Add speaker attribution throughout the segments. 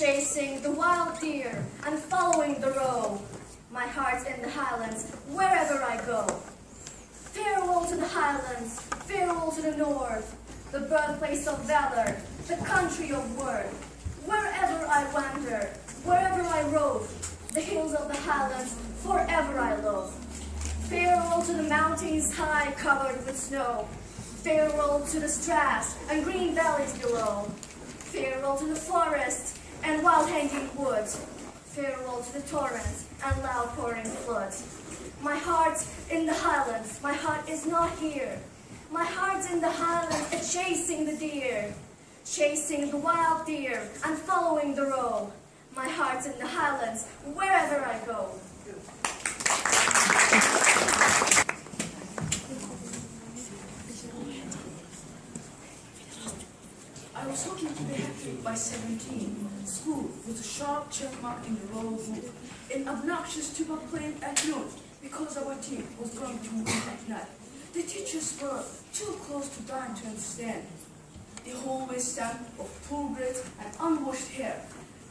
Speaker 1: chasing the wild deer and following the roe. My heart's in the highlands, wherever I go. Farewell to the highlands, farewell to the north, the birthplace of valor, the country of worth. Wherever I wander, wherever I rove, the hills of the highlands, forever I love. Farewell to the mountains high covered with snow. Farewell to the straths and green valleys below. Farewell to the forests and wild hanging woods. Farewell to the torrents and loud pouring floods. My heart's in the highlands, my heart is not here. My heart's in the highlands, chasing the deer. Chasing the wild deer and following the roe. My heart's in the highlands, wherever I go.
Speaker 2: I was hoping to be happy by 17. School was a sharp check mark in the roll book. An obnoxious tuba playing at noon because our team was going to win at night. The teachers were too close to dying to understand. The hallway stand of poor grades and unwashed hair.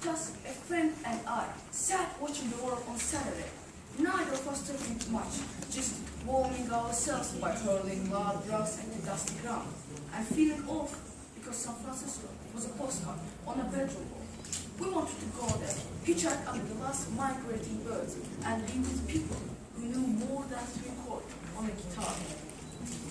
Speaker 2: Just a friend and I sat watching the world on Saturday. Neither of us talking much, just warming ourselves by hurling loud rocks at the dusty ground. I'm feeling off because San Francisco was a postcard on a bedroom wall. We wanted to go there, hitchhike up the last migrating birds, and be with people who knew more than 3 chords on a guitar.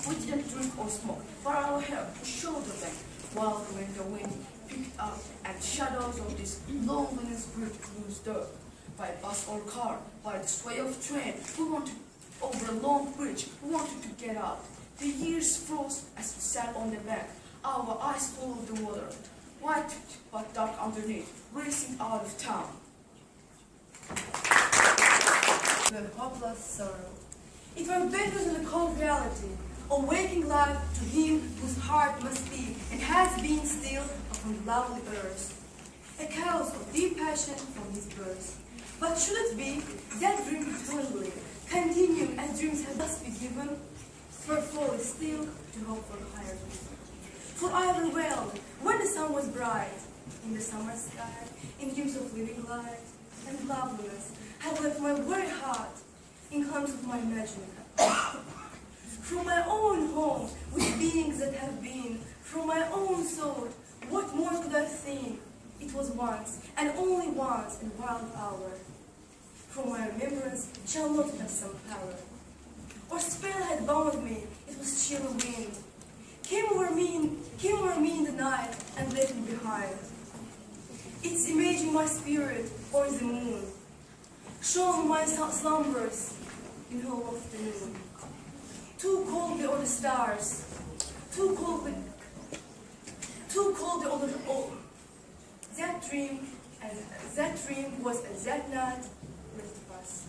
Speaker 2: We didn't drink or smoke, but our hair was shoulder length, while when the wind picked up and shadows of this loneliness bridge cruised dirt. By bus or car, by the sway of train, we wanted over a long bridge, we wanted to get out. The years froze as we sat on the bank, our eyes full of the water, white but dark underneath, racing out of town.
Speaker 3: The hopeless sorrow. It were better than the cold reality, of waking life to him whose heart must be and has been still upon lovely earth. A chaos of deep passion from his birth. But should it be that dream eternally continue as dreams have thus been given? For folly still to hope for higher vision. For I rebelled when the sun was bright, in the summer sky, in dreams of living light, and loveliness had left my very heart in climes of my imagining. From my own home, with beings that have been, from my own soul, what more could I think? It was once, and only once, in wild hour. From my remembrance shall not have some power. Or spell had bound me, it was chill wind. Came over me in the night, and left me behind. Its image in my spirit, or the moon, shone my slumbers in whole afternoon. Too cold the other stars, too cold the other. Oh, that dream was as that night with us.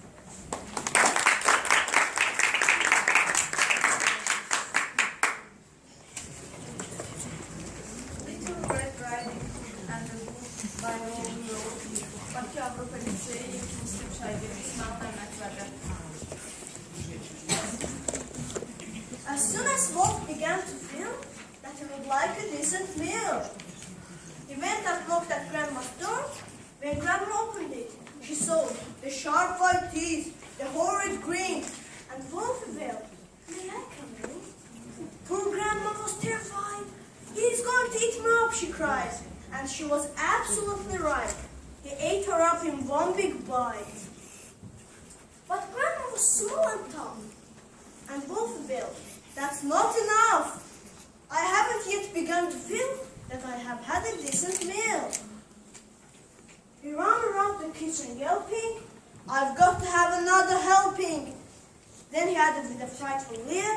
Speaker 4: Little Red Riding and the Book by Old Road. Baki Avrupa Liseyi Müslim şairi İsmail Mehmetler'de.
Speaker 5: As soon as Wolf began to feel that he would like a decent meal, he went and knocked at Grandma's door. When Grandma opened it, she saw the sharp white teeth, the horrid grin, and Wolf wailed, "May I come in?" Poor Grandma was terrified. "He's going to eat me up," she cried. And she was absolutely right. He ate her up in one big bite. But Grandma was small and tough. And Wolf wailed, "That's not enough. I haven't yet begun to feel that I have had a decent meal." He ran around the kitchen yelping, "I've got to have another helping." Then he added with a frightful leer,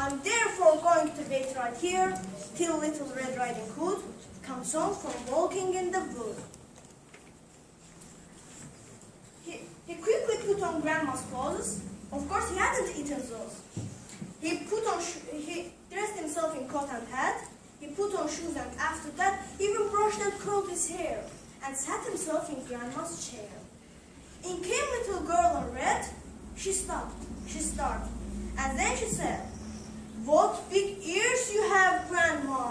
Speaker 5: "I'm therefore going to wait right here till Little Red Riding Hood comes home from walking in the wood." He quickly put on Grandma's clothes. Of course, he hadn't eaten those. He dressed himself in coat and hat. He put on shoes, and after that, he even brushed and curled his hair, and sat himself in Grandma's chair. In came little girl in red. She stopped. She started, and then she said, "What big ears you have, Grandma!"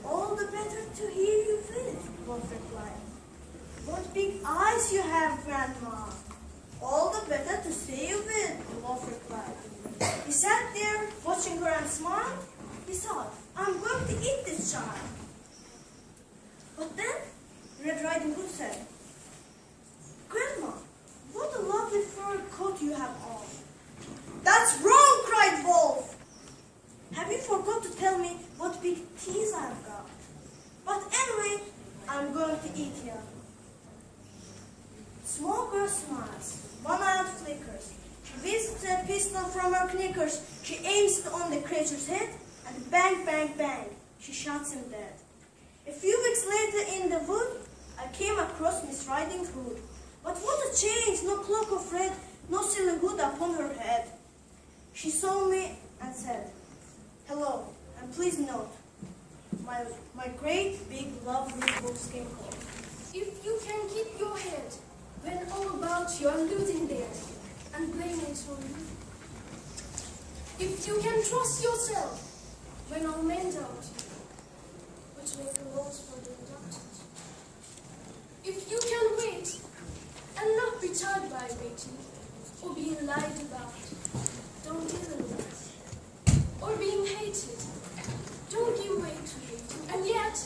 Speaker 5: "All the better to hear you with," Wolf replied. eyes you have, Grandma. All the better to see you with, the wolf replied. He sat there, watching her and smiled. He thought, I'm going to eat this child. But then, Red Riding Hood said, Grandma, what a lovely fur coat you have on. That's wrong, cried Wolf. Have you forgot to tell me what big teeth I've got? But anyway, I'm going to eat you. Small girl smiles, one eye flickers. She whips a pistol from her knickers. She aims it on the creature's head, and bang, bang, bang, she shoots him dead. A few weeks later in the wood, I came across Miss Riding Hood. But what a change! No cloak of red, no silly hood upon her head. She saw me and said, hello, and please note, my great, big, lovely wolfskin coat.
Speaker 1: If you can keep your head when all about you are losing there and blame it on you. If you can trust yourself when all men doubt you, which make the laws for the undoubted. If you can wait and not be tired by waiting or being lied about, don't even wait. Or being hated, don't give way to hating, and yet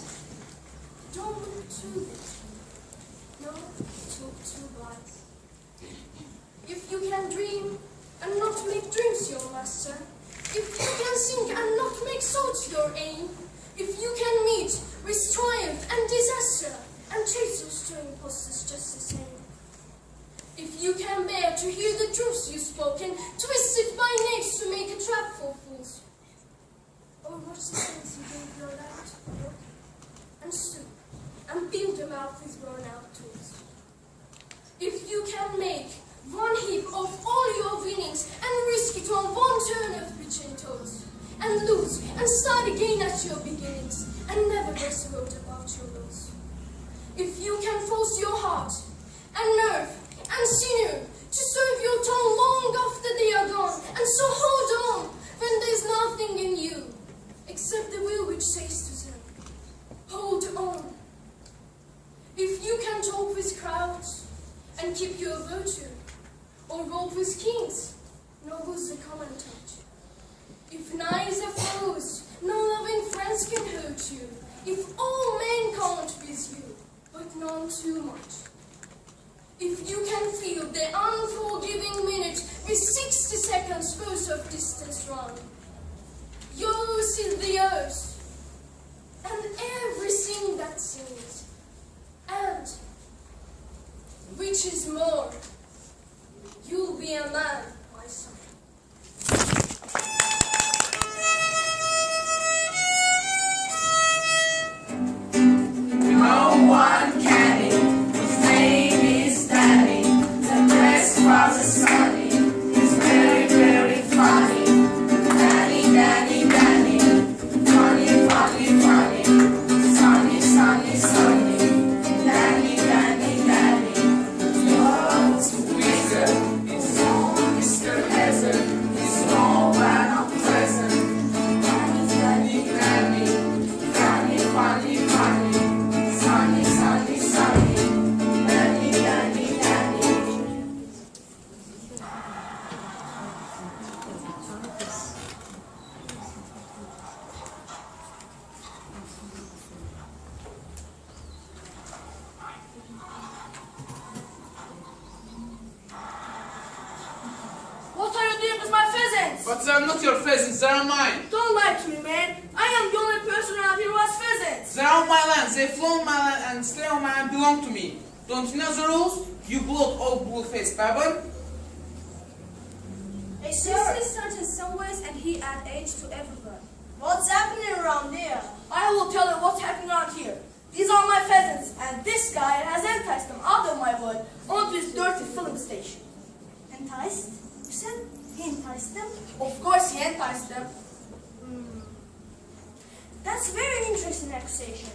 Speaker 1: don't look too big. No, too wide. If you can dream and not make dreams your master, if you can sing and not make thoughts your aim, if you can meet with triumph and disaster and chase those stray impulses just the same, if you can bear to hear the truths you've spoken, twisted by knaves to make a trap for fools, or watch the things you gave your life to work and stoop and build them out with worn-out tools. If you can make one heap of all your winnings and risk it on one turn of pitching toes, and lose and start again at your beginnings, and never rest wrote about your lows. If you can force your heart and nerve and sinew to serve your tongue long after they are gone, and so hold on when there's nothing in you except the will which says to them, hold on. If you can talk with crowds and keep your virtue, or walk with kings, nor lose the common touch. If neither foes nor loving friends can hurt you, if all men count with you, but none too much. If you can feel the unforgiving minute with 60 seconds worth of distance run, yours is the earth, and everything that sings, and, which is more, you'll be a man, my son.
Speaker 6: No one can it, whose name is Danny. The dress was a sunny, he's very, very funny. Danny, Danny, Danny, funny, funny, funny. Sunny, sunny, sunny. Danny, Danny, Danny. Love's a wizard, his own Mr. Hazard. He's small but not pleasant. Danny, Danny, Danny, Danny, funny, funny. Sunny, sunny, sunny. Danny, Danny, Danny.
Speaker 2: What are you doing with my pheasants?
Speaker 7: But they are not your pheasants, they are mine.
Speaker 2: Don't lie to me, man. I am the only person around here who has pheasants.
Speaker 7: They are on my land, they flew on my land and stay on my land belong to me. Don't you know the rules? You blood old bull-faced baboon.
Speaker 5: Hey,
Speaker 1: This
Speaker 5: sir,
Speaker 1: is Sergeant Somewheres, and he adds age to everyone.
Speaker 5: what's happening around here?
Speaker 2: I will tell you what's happening around here. These are my pheasants, and this guy has enticed them out of my wood onto his dirty filling station.
Speaker 5: Enticed? You said he enticed them?
Speaker 2: Of course he enticed them.
Speaker 5: That's very interesting accusation.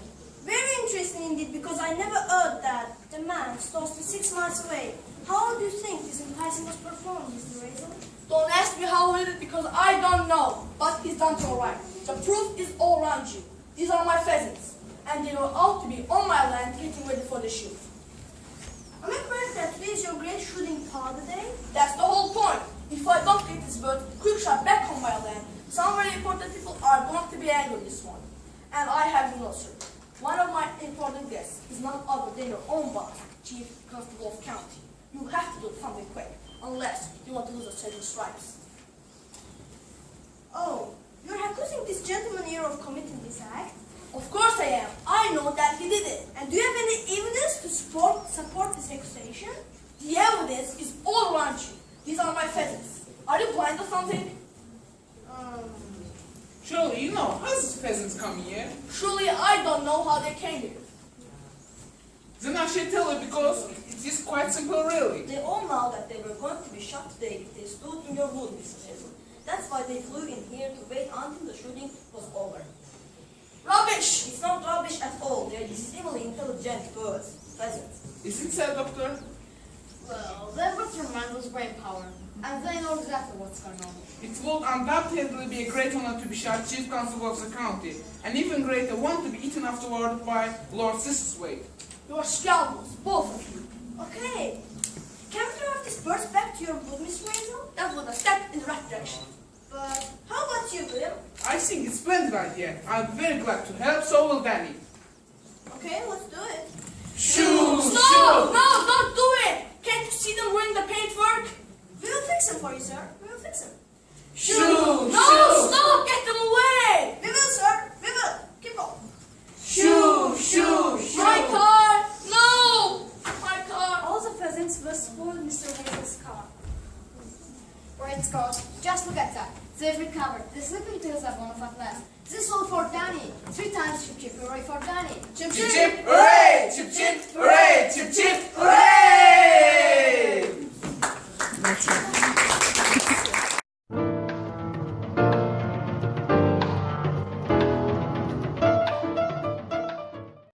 Speaker 5: Very interesting indeed, because I never heard that the man stole me 6 miles away. How do you think this enticing was performed, Mr. Razor?
Speaker 2: Don't ask me how he did it because I don't know, but he's done it all right. The proof is all around you. These are my pheasants, and they were out to be on my land getting ready for the shoot.
Speaker 5: Am I correct that today is your great shooting powder day?
Speaker 2: That's the whole point. If I don't get this bird quick shot back on my land, some very important people are going to be angry this morning. And I have you know, sir, one of my important guests is none other than your own boss, Chief Constable of County. You have to do something quick, unless you want to lose the 7 stripes.
Speaker 5: Oh, you're accusing this gentleman here of committing this act?
Speaker 2: Of course I am. I know that he did it.
Speaker 5: And do you have any evidence to support this accusation?
Speaker 2: The evidence is all around you. These are my pheasants. Are you blind or something?
Speaker 7: Surely you know how these pheasants come here.
Speaker 2: Surely I don't know how they came here.
Speaker 7: Then I should tell you because it is quite simple really.
Speaker 8: They all know that they were going to be shot today if they stood in your wood, Mr. Hazel. That's why they flew in here to wait until the shooting was over.
Speaker 2: Rubbish!
Speaker 8: It's not rubbish at all. They're extremely intelligent birds, pheasants.
Speaker 7: Is it so, Doctor?
Speaker 1: Well, they've got tremendous brain power, and they know exactly what's going on.
Speaker 7: It will undoubtedly be a great honor to be shot Chief Constable of the county, and even greater one to be eaten afterward by Lord Sissuswaite.
Speaker 2: You are scoundrels, both of you.
Speaker 5: Okay. Can we drive these birds back to your wood, Mr. Hazel?
Speaker 2: That was a step in the right direction.
Speaker 5: But how about you, William?
Speaker 7: I think it's a splendid idea. I'm very glad to help, so will Danny.
Speaker 5: Okay, let's do it.
Speaker 7: Shoo!
Speaker 2: Stop! No, don't do it! Can't you see them wearing the paintwork?
Speaker 5: We will fix them for you, sir. We will fix them.
Speaker 7: Shoo!
Speaker 2: No, stop! Get them away!
Speaker 5: We will, sir. We will. Keep on.
Speaker 7: Shoo! Shoo! Shoo!
Speaker 2: My car! No! My car!
Speaker 1: All the pheasants will spoil Mr. Hazel's car. Right, Scott, just look at that. They've recovered the sleeping tails of one of at last. This is all for Danny. 3 times chip chip hooray for Danny.
Speaker 7: Chip chip hooray! Chip chip hooray! Chip chip hooray!